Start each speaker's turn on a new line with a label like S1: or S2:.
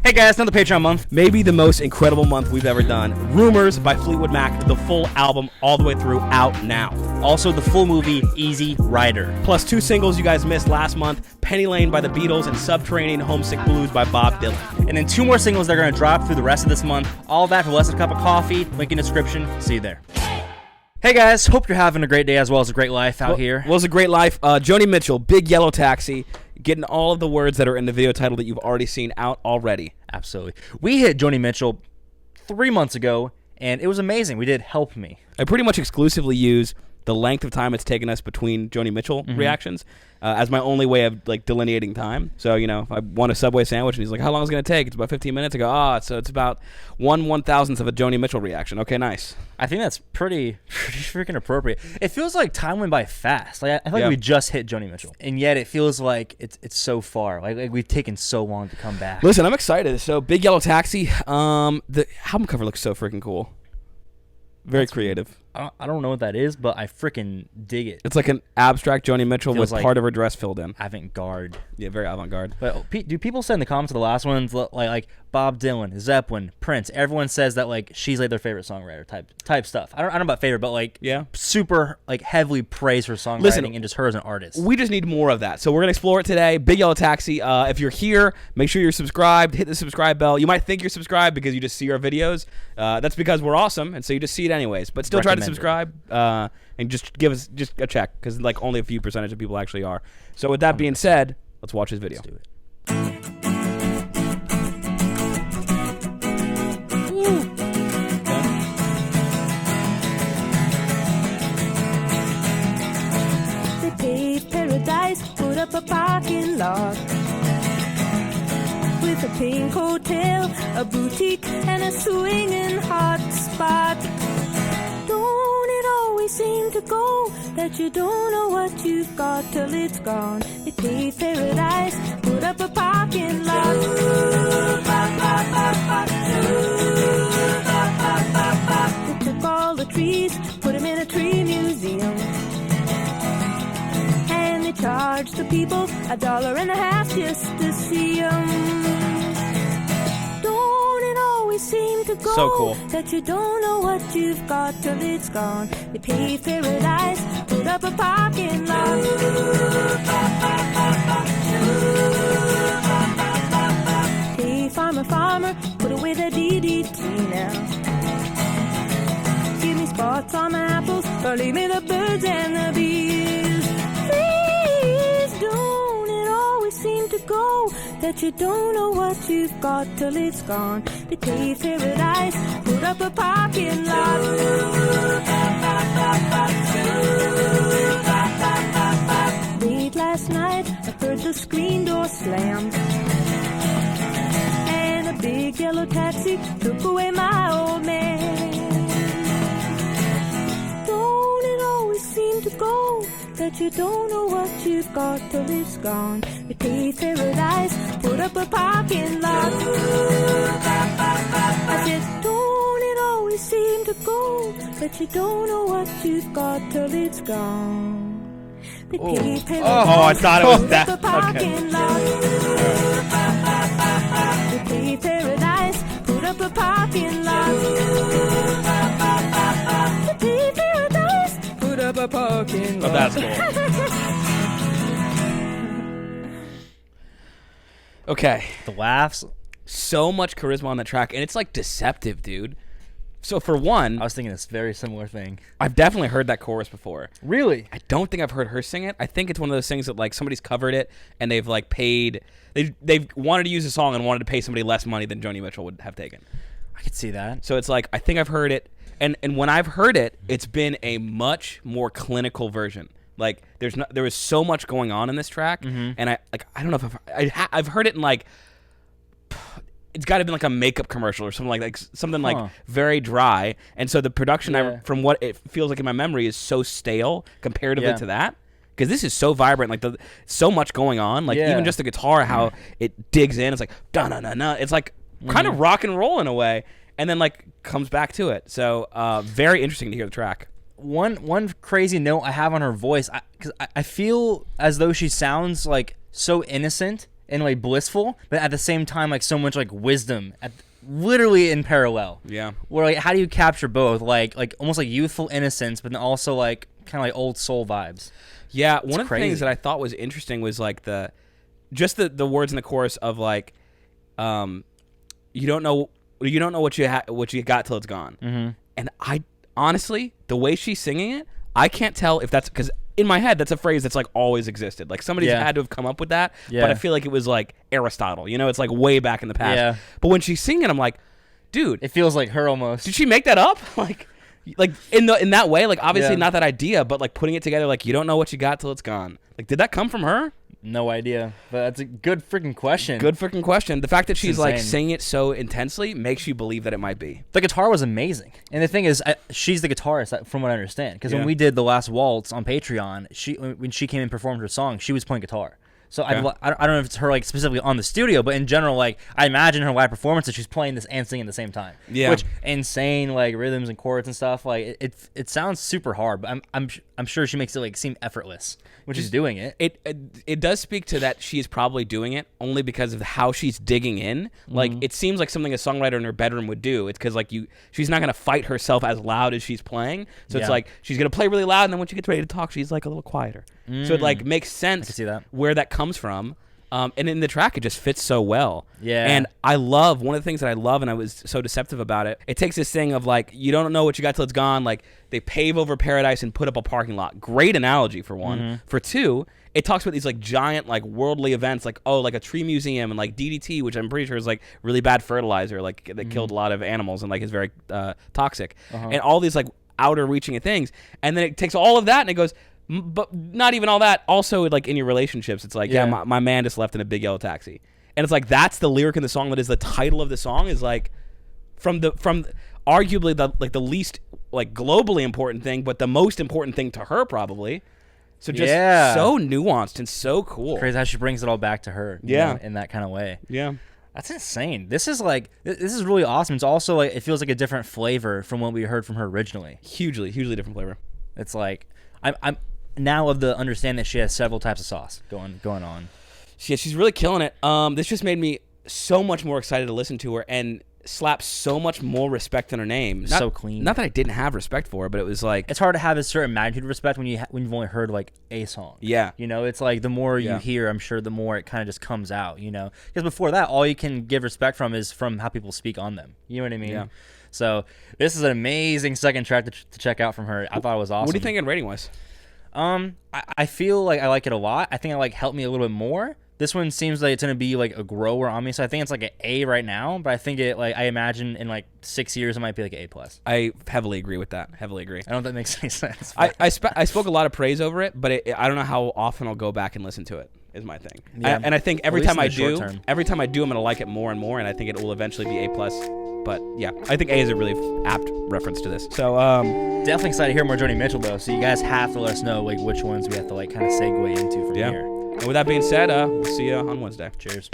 S1: Hey guys, another Patreon month. Maybe the most incredible month we've ever done. Rumors by Fleetwood Mac, the full album all the way through, out now. Also the full movie, Easy Rider. Plus 2 singles you guys missed last month, Penny Lane by the Beatles and Subterranean Homesick Blues by Bob Dylan. And then 2 more singles that are going to drop through the rest of this month. All that for less than a cup of coffee. Link in description. See you there. Hey guys, hope you're having a great day as well as a great life out here.
S2: Well, it's a great life. Joni Mitchell, Big Yellow Taxi, getting all of the words that are in the video title that you've already seen out already.
S1: Absolutely. We hit Joni Mitchell 3 months ago, and it was amazing. We did Help Me.
S2: I pretty much exclusively use the length of time it's taken us between Joni Mitchell reactions as my only way of like delineating time. So, you know, if I want a Subway sandwich and he's like, how long is it going to take? It's about 15 minutes. I go, so it's about 1/1000th of a Joni Mitchell reaction. Okay, nice.
S1: I think that's pretty freaking appropriate. It feels like time went by fast. Like I feel like we just hit Joni Mitchell, and yet it feels like it's so far. Like we've taken so long to come back.
S2: Listen, I'm excited. So, Big Yellow Taxi. The album cover looks so freaking cool. Very creative.
S1: I don't know what that is, but I freaking dig it.
S2: It's like an abstract Joni Mitchell with like part of her dress filled in.
S1: Avant-garde.
S2: Yeah, very avant-garde.
S1: But do people say in the comments of the last ones, like Bob Dylan, Zeppelin, Prince, everyone says that like she's like their favorite songwriter type stuff. I don't know about favorite, but like super like heavily praise her songwriting and just her as an artist.
S2: We just need more of that. So we're going to explore it today. Big Yellow Taxi. If you're here, make sure you're subscribed. Hit the subscribe bell. You might think you're subscribed because you just see our videos. That's because we're awesome, and so you just see it anyways. But still try to subscribe. And just give us just a check because like only a few percentage of people actually are. So with that being said, let's watch this video.
S1: Let's do it.
S3: They paved paradise, put up a parking lot with a pink hotel, a boutique, and a swinging hot spot. Don't it always seem to go that you don't know what you've got till it's gone? They paved paradise, put up a parking lot. They took all the trees, put them in a tree museum, and they charged the people $1.50 just to see them. Seem to go
S2: so cool
S3: that you don't know what you've got till it's gone. They paved paradise, put up a parking lot. Hey farmer, put away the DDT now. Give me spots on my apples, or leave me the birds and the bees. Please don't it always seem to go that you don't know what you've got till it's gone. They paved paradise, put up a parking lot. Late last night, I heard the screen door slam, and a big yellow taxi took away my old man. Don't it always seem to go that you don't know what you've got till it's gone? They paved paradise, put up a parking lot. I said, don't it always seem to go that you don't know what you've got till it's gone? They paved paradise,
S1: I thought it was that.
S3: put up a parking lot. They paved paradise, put up a parking lot. They paved paradise, put up a parking lot.
S2: Oh, that's cool. Okay.
S1: The laughs.
S2: So much charisma on the track, and it's like deceptive, dude. So for one,
S1: I was thinking this very similar thing.
S2: I've definitely heard that chorus before.
S1: Really?
S2: I don't think I've heard her sing it. I think it's one of those things that like somebody's covered it and they've like paid. They've wanted to use a song and wanted to pay somebody less money than Joni Mitchell would have taken.
S1: I could see that.
S2: So it's like I think I've heard it, and when I've heard it, it's been a much more clinical version. Like there was so much going on in this track, and I don't know if I've heard it in like. It's got to have been like a makeup commercial or something like something like very dry, and so the production from what it feels like in my memory is so stale comparatively to that, because this is so vibrant, like so much going on, like even just the guitar, how it digs in, it's like da na na na, it's like kind of rock and roll in a way, and then like comes back to it. So very interesting to hear the track.
S1: One crazy note I have on her voice, because I feel as though she sounds like so innocent
S4: and like blissful, but at the same time like so much like wisdom literally in parallel.
S2: Yeah.
S4: Where like how do you capture both? Like almost like youthful innocence, but then also like kind of like old soul vibes.
S2: Yeah, one of the
S4: crazy.
S2: things that I thought was interesting was like the words in the chorus of like, you don't know what you got till it's gone. Mm-hmm. And I honestly, the way she's singing it, I can't tell if that's because in my head that's a phrase that's like always existed. Like somebody's had to have come up with that.
S4: Yeah.
S2: But I feel like it was like Aristotle. You know, it's like way back in the past.
S4: Yeah.
S2: But when she's singing, I'm like, dude,
S4: It feels like her almost.
S2: did she make that up? Like in that way, like obviously
S4: Yeah.
S2: not that idea, but like putting it together, like you don't know what you got till it's gone. Like, did that come from her?
S4: No idea, but that's a good freaking question.
S2: Good freaking question. The fact that she's like
S4: insane.
S2: saying it so intensely makes you believe that it might be.
S4: The guitar was amazing, and the thing is, she's the guitarist from what I understand. Because
S2: Yeah.
S4: when we did the last waltz on Patreon, when she came and performed her song, she was playing guitar. So
S2: Okay.
S4: I don't know if it's her like specifically on the studio, but in general, like I imagine her live performance that she's playing this and singing at the same time.
S2: Yeah.
S4: Which insane like rhythms and chords and stuff. Like it sounds super hard, but I'm sure she makes it like seem effortless when she's doing it.
S2: It does speak to that she's probably doing it only because of how she's digging in. Like it seems like something a songwriter in her bedroom would do. It's because like she's not gonna fight herself as loud as she's playing. So it's
S4: Yeah.
S2: like she's gonna play really loud, and then when she gets ready to talk, she's like a little quieter. So it like makes sense
S4: see that.
S2: where that comes from. And in the track, it just fits so well.
S4: Yeah.
S2: And I love, one of the things that I love, and I was so deceptive about it, it takes this thing of like, you don't know what you got till it's gone. Like, they pave over paradise and put up a parking lot. Great analogy for one.
S4: Mm-hmm.
S2: For two, it talks about these like giant, like worldly events, like, oh, like a tree museum and like DDT, which I'm pretty sure is like really bad fertilizer, like that killed a lot of animals and like is very toxic. And all these like outer reaching things. And then it takes all of that and it goes, but not even all that. Also, like in your relationships, it's like, yeah, my man just left in a big yellow taxi, and it's like that's the lyric in the song that is the title of the song. Is like from arguably the least like globally important thing, but the most important thing to her probably. So just so nuanced and so cool.
S4: Crazy how she brings it all back to her. you know, in that kind of way.
S2: Yeah.
S4: That's insane. This is really awesome. It's also like it feels like a different flavor from what we heard from her originally.
S2: Hugely different flavor.
S4: It's like I'm now of the understanding that she has several types of sauce going on.
S2: Yeah, she's really killing it. This just made me so much more excited to listen to her and slap so much more respect in her name.
S4: So clean.
S2: Not that I didn't have respect for her, but it was like
S4: It's hard to have a certain magnitude of respect when you've only heard like a song.
S2: Yeah.
S4: You know, it's like the more you hear, I'm sure the more it kind of just comes out, you know. Because before that, all you can give respect from is from how people speak on them. You know what I mean?
S2: Yeah.
S4: So this is an amazing second track to check out from her. I thought it was awesome.
S2: What do you think in rating wise?
S4: I feel like I like it a lot. I think it like helped me a little bit more. This one seems like it's gonna be like a grower on me, so I think it's like an A right now. But I think it like I imagine in like 6 years it might be like an A+.
S2: I heavily agree with that. Heavily agree.
S4: I don't know if that makes any sense.
S2: I spoke a lot of praise over it, but I don't know how often I'll go back and listen to it. Is my thing.
S4: Yeah.
S2: And I think every
S4: At least
S2: time I
S4: in the short
S2: do,
S4: term.
S2: I'm gonna like it more and more, and I think it will eventually be A+. But yeah, I think A is a really apt reference to this. So
S4: Definitely excited to hear more Joni Mitchell though. So you guys have to let us know like which ones we have to like kind of segue into from
S2: yeah.
S4: here.
S2: And with that being said, we'll see you on Wednesday.
S4: Cheers.